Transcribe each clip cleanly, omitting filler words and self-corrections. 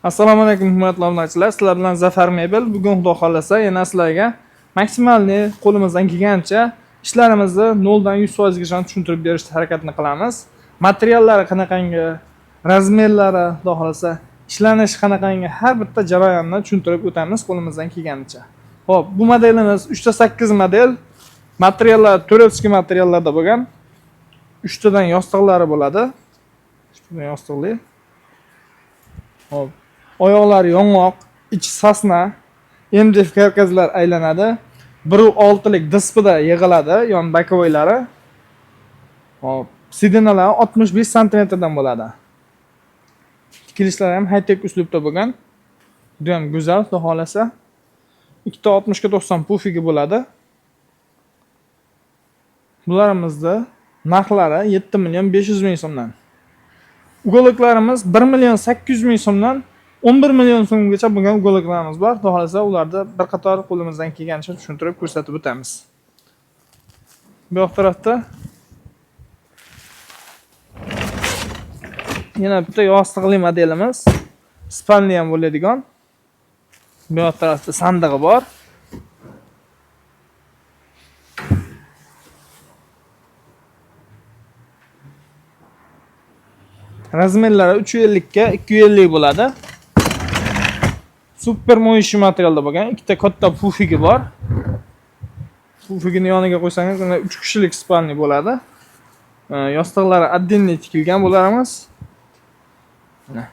Assalomu alaykum hurmatli obunachilar. Sizlar bilan Zafar Mebel. Bugun xudo xolasa yana sizlarga maksimalni qo'limizdan kelgancha ishlarimizni 0 dan 100% gacha tushuntirib berishga harakatni qilamiz. Materiallari qanaqangi, razmerlari, xudo xolasa ishlanishi qanaqangi har bitta jarayonni tushuntirib o'tamiz qo'limizdan kelganicha. Xo'p, bu modelimiz 3.8 model. Materiallar turetskiy materiallarda bo'lgan. 3 tadan yostiqlari bo'ladi. 3 tadan yostiqli. Hop. Oyoqlari yong'oq, ichi sasna, MDF karkaslar aylanadi. 1.6 lik dispida yig'iladi, yon bokovoylari. Hop, sidinalar 65 sm dan bo'ladi. Tikilishlar ham high-tech uslubda bo'lgan. Juda ham go'zal, xudo xolasa. 260 ga 90 pufigi bo'ladi. Bularimizni narxlari 7.500.000 so'mdan. Ugoloklarimiz 1.800.000 so'mdan 11 million so'mgacha bo'lgan ugoloklarimiz bor. Xudo xolasa ularni bir qator qo'limizdan kelganicha tushuntirib ko'rsatib o'tamiz. Bu yoq tarafda yana bitta yostiqli modelimiz. Spalni ham bo'ladigan. Bu yoq tarafda sandig'i bor. Razmerlari 350 ga 250 bo'ladi. Super moyishi materialda bo'lgan. Ikkita katta pufigi bor. Pufigini yoniga qo'ysangiz, 3 kishilik spalni bo'ladi. Yostiqlari отдельный tikilgan bo'larimiz. Mana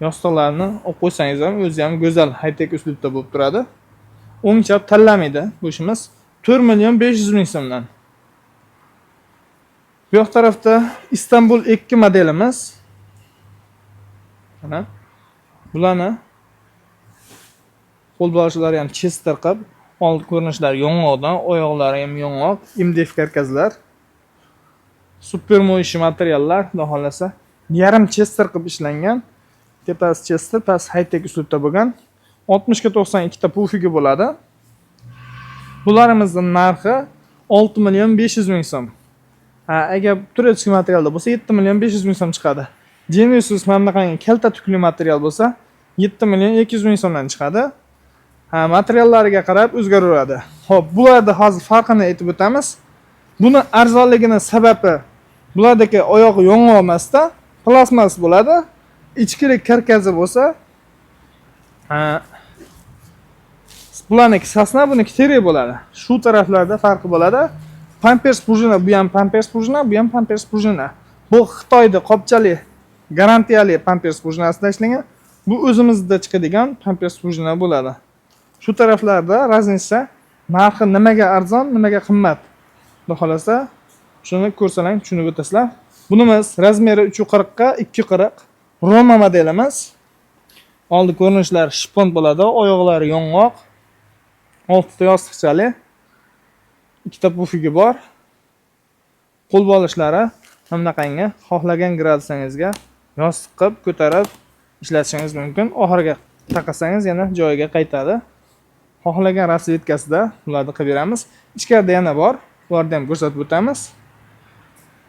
yostiqlarni olib qo'ysangiz ham o'zi ham go'zal high-tech uslubda bo'lib turadi. O'ng chap tanlamaydi bu ishimiz. 4.500.000 so'mdan. Bu yoq tarafda Istanbul 2 modelimiz. Mana bularni qo'l bolishlari ham chester qilib, old ko'rinishlari yong'oqdan, oyoqlari ham yong'oq, MDF karkaslar. Super moyishi materiallar, xudo xolasa, yarim chester qilib ishlangan. Tepasi chester, past high-tech uslubda bo'lgan. 60 ga 92 ta pufigi bo'ladi. Bularimizning narxi 6.500.000 so'm. Agar turetskiy materialda bo'lsa 7.500.000 so'm chiqadi. Geniusus mana bunaqangi kalta tukli material bo'lsa 7.200.000 so'mdan chiqadi. Materiallariga qarab o'zgaraveradi. Xo'p, bularda hozir farqini aytib o'tamiz. Buni arzonligini sababi bulardagi oyog'i yong'oq emasda, plastmas bo'ladi. Ichkilik karkasi bo'lsa, bularniki sasna, buniki teri bo'ladi. Shu taraflarda farqi bo'ladi. Pampers prujina, bu ham pampers prujina, bu ham pampers prujina. Bu Xitoyda qopchali garantiyali pampers prujinasida ishlangan. Bu o'zimizda chiqadigan pampers prujina bo'ladi. Shu taraflarda raznica narxi nimaga arzon, nimaga qimmat. Xudo xolasa, shuni ko'rsalang tushunib o'tasizlar. Bunimiz razmeri 340 ga 240 Roma modelimiz. Oldi ko'rinishlari shipon bo'ladi, oyoqlari yong'oq. Oltita yostiqchali. Ikkita pufigi bor. Qo'l bolishlari hamnaqangi xohlagan gradusingizga yostiq qilib ko'tarib ishlatishingiz mumkin. Oxiriga taqasangiz yana joyiga qaytadi. Xohlagan rasvetkasida ularni qilib beramiz. Ichkarida yana bor. Bularni ham ko'rsatib o'tamiz.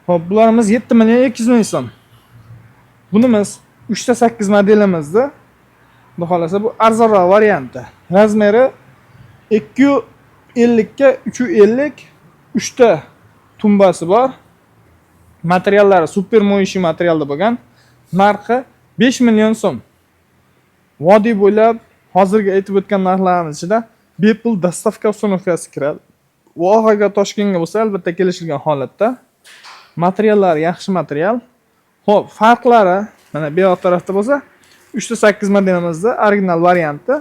Xo'p, bularimiz 7.200.000 so'm. Bunimiz 3.8 modelimizda. Xudo xolasa bu arzonroq varianti. Razmeri 250 ga 350, 3 ta tumbasi bor. Materiallari super moyishi materialda bo'lgan. Narxi 5 million so'm. Vodiy bo'ylab hozirgi aytib o'tgan narxlarimiz ichida bepul dostavka ustunovkasi kiradi. Vohaga Toshkentga bo'lsa albatta kelishilgan holatda. Materiallari yaxshi material. Xo'p, farqlari mana bu yoq tarafda bo'lsa 3.8 modelimizda original varianti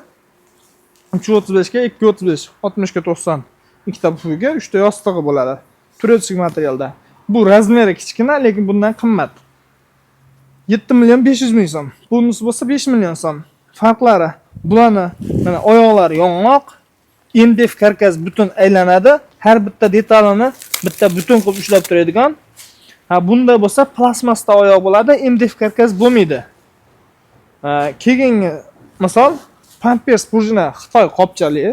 335 ga 235, 60 ga 90 ikkita pufiga 3 ta yostig'i bo'ladi. Turetskiy materialda. Bu razmeri kichkina, lekin bundan qimmat. 7.500.000 so'm. Bunisi bo'lsa 5 million so'm. Farqlari bularni mana oyoqlari yong'oq, MDF karkas butun aylanadi. Har bitta detalini bitta butun qilib ushlab turadigan. Bunda bo'lsa plastmasda oyoq bo'ladi, MDF karkas bo'lmaydi. Keyingi misol Pampers prujina Xitoy qopchali.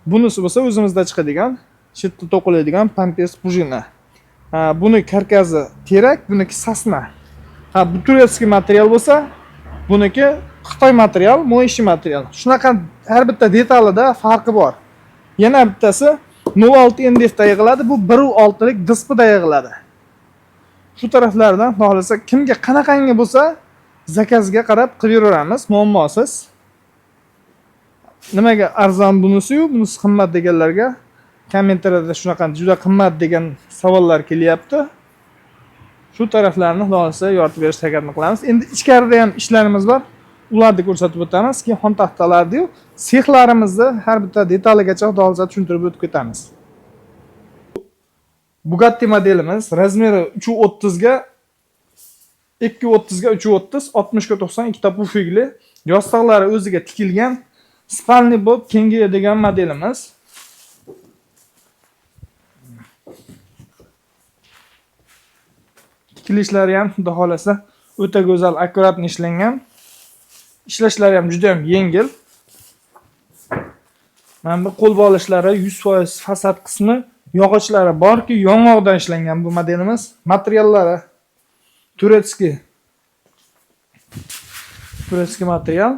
Bunisi bo'lsa o'zimizda chiqadigan, chetda to'qiladigan Pampers prujina. Buni karkasi terak, buniki sasna. Bu turetskiy material bo'lsa, buniki Xitoy material, Moishi material. Shunaqa har bitta detalida farqi bor. Yana bittasi 06 NDFda yig'iladi. Bu 1.6 lik diskda yig'iladi. Shu taraflardan xohlasa kimga qanaqangi bo'lsa zakazga qarab qilib yuraveramiz, muammosiz. Nimaga arzon bunisi-yu, bunisi qimmat deganlarga kommentariyada shunaqa juda qimmat degan savollar kelyapti. Shu taraflarni xohlasa yoritib berishga harakat qilamiz. Endi ichkarida ham ishlarimiz bor. Ularni ko'rsatib o'tamiz. Keyin xon taxtalarni-yu, sexlarimizni har bitta detaligacha xohlasa tushuntirib o'tib ketamiz. Bugatti modelimiz razmeri 330 ga 230 ga 330, 60 ga 90 ikkita pufigli, yostiqlari o'ziga tikilgan, spalni bo'lib kengayadigan modelimiz. Tikilishlari ham xudo xolasa o'ta go'zal, akkuratni ishlangan. Ishlashlari ham juda ham yengil. Mana bu qo'l bo'lishlari 100% fasad qismi yog'ochlari borki, yong'oqdan ishlangan bu modelimiz. Materiallari turetskiy material.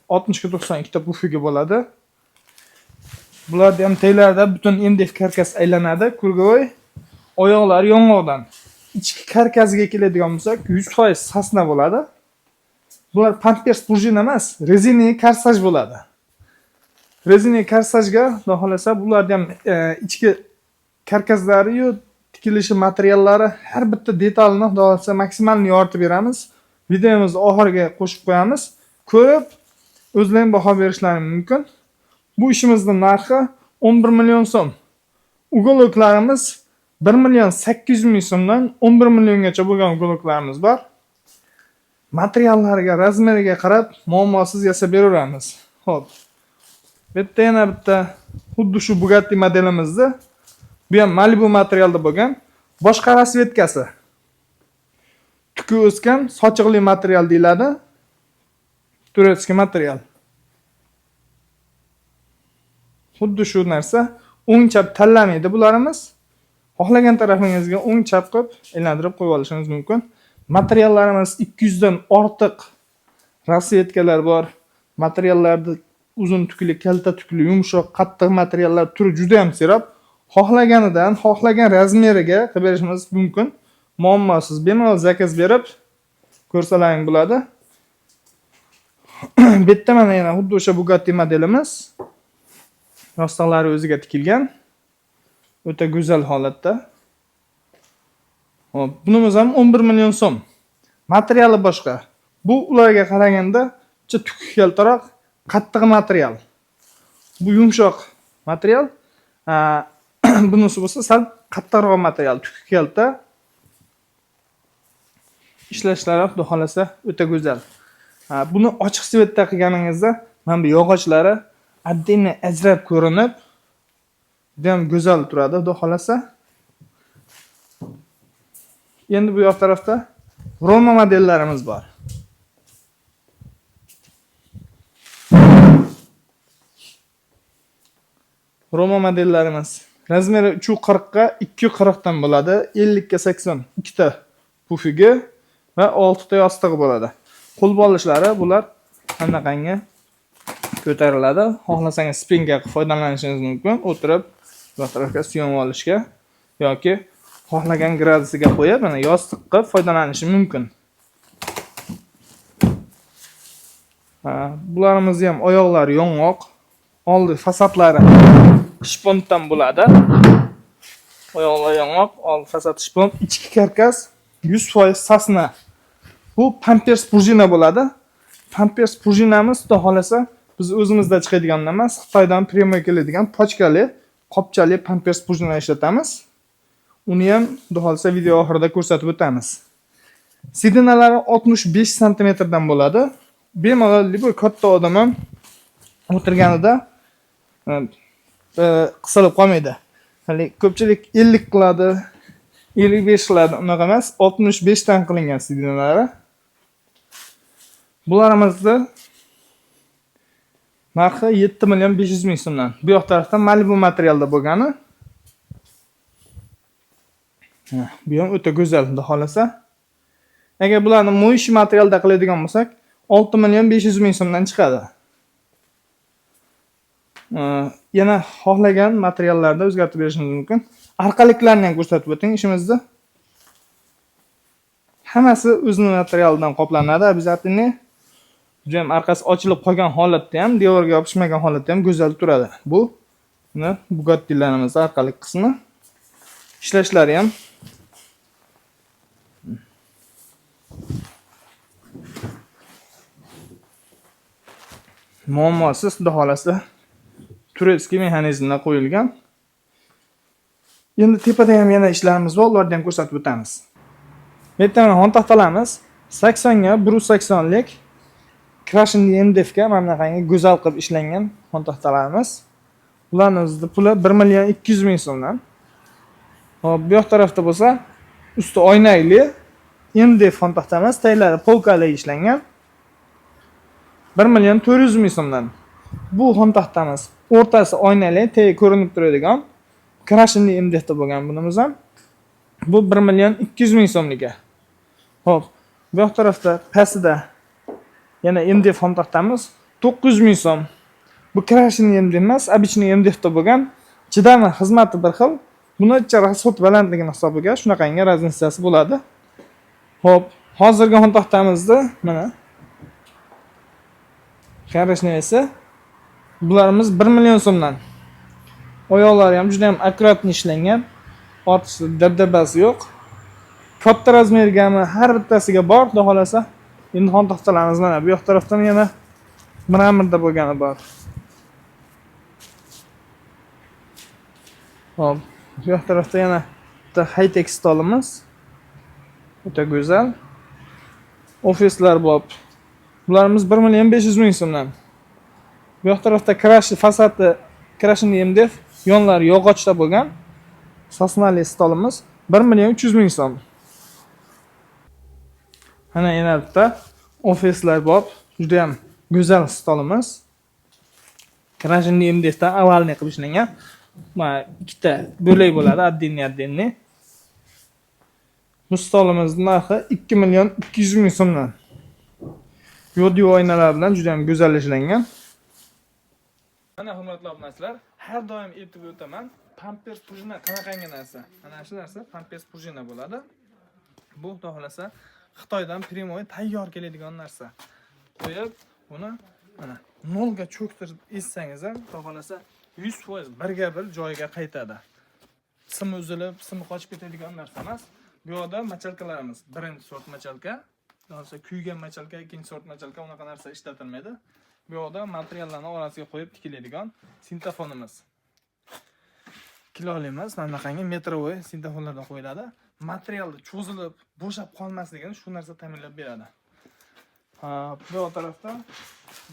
60 ga 92 ta pufiga bo'ladi. Bularda ham taylarda butun MDF karkas aylanadi, kurgovoy. Oyoqlari yong'oqdan. Ichki karkasiga keladigan bo'lsak, 100% sasna bo'ladi. Bular pampers prujina emas, rezinaviy karsaj bo'ladi. Rezinaviy karsajga xudo xolasa bularda ham ichki karkaslari yu tikilishi materiallari har bitta detalini xudo xolasa maksimalni yoritib beramiz. Videomizni oxiriga qo'shib qo'yamiz. Ko'rib o'zlaring baho berishlari mumkin. Bu ishimizning narxi 11 million so'm. Ugoloklarimiz 1 million 800 ming so'mdan 11 milliongacha bo'lgan ugoloklarimiz bor. Materiallariga, razmeriga qarab muammosiz yasab beraveramiz. Xo'p. Bitta yana bitta xuddi shu Bugatti modelimizni, bu ham Malibu materialda bo'lgan, boshqa rasvetkasi. Tuki o'sgan sochiqli material deyiladi. Turetskiy material. Xuddi shu narsa o'ng chap tanlamaydi bularimiz. Xohlagan tarafingizga o'ng chap qilib aylantirib qo'yib olishingiz mumkin. Materiallarimiz 200 dan ortiq rasvetkalar bor. Materiallarda uzun tukli, kalta tukli, yumshoq, qattiq materiallar turi juda ham serob. Xohlaganidan, xohlagan razmeriga qilib berishimiz mumkin. Muammosiz bemalol zakaz berib ko'rsalaring bo'ladi. Bitta mana yana xuddi o'sha Bugatti modelimiz. Yostiqlari o'ziga tikilgan. O'ta go'zal holatda. Hop, bunimiz ham 11 million so'm. Materiali boshqa. Bu ularga qaraganda juda tukki kaltaroq, qattiq material. Bu yumshoq material. Bunisi bo'lsa sal qattiqroq material, tukki kalta. Ishlashlari xudo xolasa o'ta go'zal. Buni ochiq svetda qilganingizda mana bu yog'ochlari отдельно ajrab ko'rinib, juda ham go'zal turadi, xudo xolasa. Endi bu yoq tarafda Roma modellarimiz bor. Roma modellarimiz razmeri 340 ga 240 dan bo'ladi, 50 ga 80 ikkita pufigi va 6 ta yostig'i bo'ladi. Qo'l bo'lishlari bular qanaqangi ko'tariladi. Xohlasangiz spinga foydalanishingiz mumkin. O'tirib bu tarafga suyanib olishga yoki xohlagan gradusiga qo'yib, mana yostiq qilib foydalanish mumkin. Bularimiz ham oyoqlari yong'oq, oldi fasadlari shpontdan bo'ladi. Oyoqlar yong'oq, oldi fasad shpont, ichki karkas 100% sasna. Bu pampers prujina bo'ladi. Pampers prujinamiz xudo xolasa biz o'zimizda chiqadigan emas, Xitoydan premyo keladigan pochkali, qopchali pampers prujina ishlatamiz. Uni ham xudo xolasa video oxirida ko'rsatib o'tamiz. Sidinalari 65 sm dan bo'ladi. Bemalol katta odam ham o'tirganida qisilib qolmaydi. Hali ko'pchilik 50 qiladi, 55 qiladi, unaqa emas, 65 dan qilingan sidinalari. Bularimizni narxi 7 million 500 ming so'mdan. Bu yoq tarafda Malibu materialda bo'lgani. Bu ham o'ta go'zal, xudo xolasa. Agar bularni Moishi materialda qiladigan bo'lsak, 6 million 500 ming so'mdan chiqadi. Yana xohlagan materiallarda o'zgartirib berishingiz mumkin. Arqaliklarni ham ko'rsatib o'ting ishimizda. Hammasi o'zining materialidan qoplanadi, обязательно. Juda ham arqasi ochilib qolgan holatda ham, devorga yopishmagan holatda ham go'zal turadi. Bu Bugattilarimiz arqalik qismi. Ishlashlari ham muammosiz, xudo xolasa turetskiy mexanizmlar qo'yilgan. Endi tepada ham yana ishlarimiz bor, ularni ham ko'rsatib o'tamiz. Bu yerda xon taxtalarimiz 80 ga 180 lik Krashin MDF ga mana bunaqangi go'zal qilib ishlangan xon taxtalarimiz. Ularning puli 1 million 200 ming so'mdan. Hop, bu yoq tarafda bo'lsa, usti oynali MDF xon taxtamiz, taglari polkali ishlangan. 1 million 400 ming so'mdan. Bu xon taxtamiz o'rtasi oynali, tagi ko'rinib turadigan Krashin MDF da bo'lgan bunimiz ham. Bu 1 million 200 ming so'mga. Hop, bu yoq tarafda pastida yana MDF xon taxtamiz 900 ming so'm. Bu Krashin MDF emas, обычный MDF da bo'lgan. Chidami xizmati bir xil. Buni rasxod balandligini hisobiga shunaqangi razницasi bo'ladi. Hop, hozirgi xon taxtamizda mana qarashnisi bularimiz 1 million so'mdan. Oyoqlari ham juda ham akkuratni ishlangan. Ortiqcha dabdabasi yo'q. Katta razmergami har bittasiga bor, xudo xolasa. Endi xon taxtalarimiz mana bu yoq tarafdan yana mramorda bo'lgani bor. Hop, bu yoq tarafda yana bitta high-tech stolimiz. O'ta go'zal. Ofislar bor. Bularimiz 1 million 500 ming so'mdan. Bu yoq tarafda fasadi Krashin MDF, yonlari yog'ochda bo'lgan sosnali stolimiz 1 million 300 ming so'm. Mana yana bitta ofislar bor. Juda ham go'zal stolimiz. Krashin MDF dan avvalni qilib ishlangan. Mana ikkita bo'lak bo'ladi, отдельный. Bu stolimizning narxi 2 million 200 ming so'mdan. Yodiyo oynalar bilan juda ham go'zal ishlangan. Mana hurmatli obunachilar, har doim aytib o'taman, pampers prujina qanaqangi narsa? Mana shu narsa pampers prujina bo'ladi. Bu xudo xolasa Xitoydan primoy tayyor keladigan narsa. Qo'yib, buni mana nolga cho'ktirib essangiz ham, xudo xolasa 100% birga bir joyiga qaytadi. Simi uzilib, simi qochib ketadigan narsa emas. Bu yerda machalkalarimiz birinchi sort machalka, xolasa kuygan machalka, ikkinchi sort machalka, unaqa narsa ishlatilmaydi. Bu yerda materiallarni orasiga qo'yib tikiladigan sintefonimiz. Kiloli emas, mana bunaqangi metrovoy sintefonlardan qo'yiladi. Materialni cho'zilib, bo'shab qolmasligini shu narsa ta'minlab beradi. Bu tarafda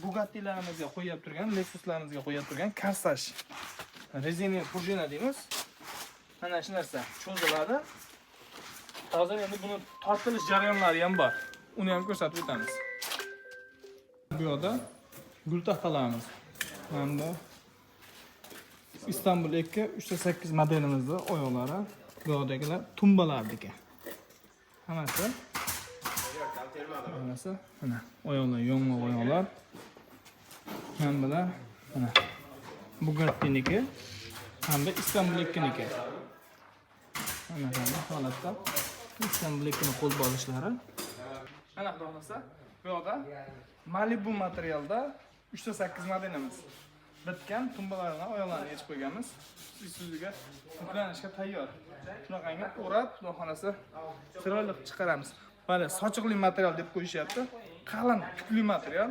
Bugattilarimizga qo'yib turgan, Lexuslarimizga qo'yib turgan Corsage rezina prujina deymiz. Mana shu narsa cho'ziladi. Hozir endi buni tortilish jarayonlari ham bor. Uni ham ko'rsatib o'tamiz. Bu yerda gul taxtalarimiz. Hamda Istanbul 2 308 modelimizda oyoqlari, bu yerdagilar tumbalardagi. Hammasi mana oyoqlar, yong'oq oyoqlar. Hamda mana Bugattiniki, hamda Istanbul 2niki. Mana holatda Istanbul 2ni qo'l bo'lishlari. Mana xudo xolasa, bu yerda Malibu materialda 308 modelimiz. Bitgan tumbalarni oyoqlarni yechib qo'yganmiz. Ustiga yuklanishga tayyor. Shunaqangi o'rab, xudo xolasa chiroyli chiqaramiz. Mana sochiqli material deb qo'yishyapti. Qalin, tukli material.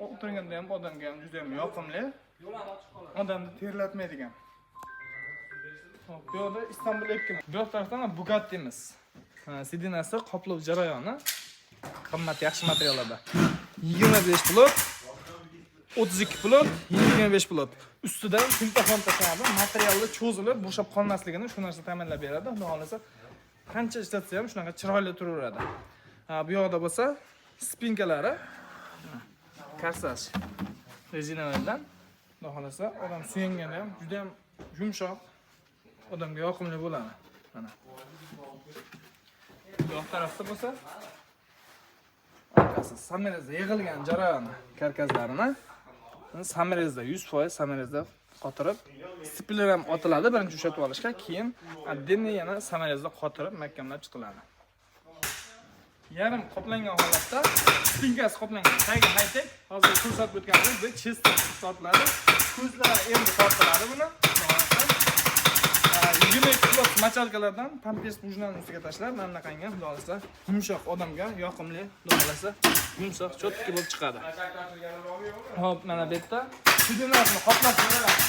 O'tirganda ham odamga ham juda ham yoqimli. Odamni terlatmaydigan. Hop, bu yerda Istanbul 2. Bu tarafdan Bugattimiz. Sidinasi qoplov jarayoni qimmat yaxshi materiallarda. 25 plot, 32 plot, 25 plot. Ustida sintefon tashlanadi, materialni cho'zilib, bo'shab qolmasligini shu narsa ta'minlab beradi. Xudo xolasa qancha ishlatsa ham shunaqa chiroyli turaveradi. Bu yoqda bo'lsa, spinkalari Corsage rezinalardan. Xudo xolasa odam suyanganda ham juda ham yumshoq, odamga yoqimli bo'ladi. Mana. Bu yoq tarafda bo'lsa, ko'rasiz. Samerezda yig'ilgan jarayonni, karkazlarini samerezda 100% samerezda qotirib, stipler ham otiladi, birinchi ushatib olishga, keyin отдельно yana samerezda qotirib, mahkamlab chiqiladi. Yarim qoplangan holatda, spinkasi qoplangan, tagi high-tech, hozir ko'rsatib o'tganimiz bu chester sotiladi. Ko'zlari endi tortiladi buni. 22 kilo machalkalardan pampers bujlarni ustiga tashlab, mana bunaqangi xudo xolasa yumshoq odamga yoqimli, xudo xolasa yumshoq, cho'tki bo'lib chiqadi. Hop, mana bu yerda sudinasini qoplab qo'yiladi.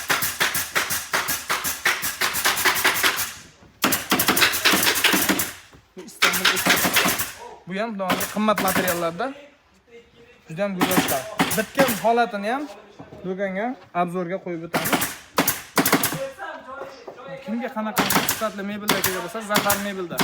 Bu Istanbul bu ham xudo qimmat materiallarda juda ham go'zal chiqadi. Bitgan holatini ham do'konga obzorga qo'yib o'tamiz. Kimga qanaqa sifatli mebellar kerak bo'lsa, Zafar mebelda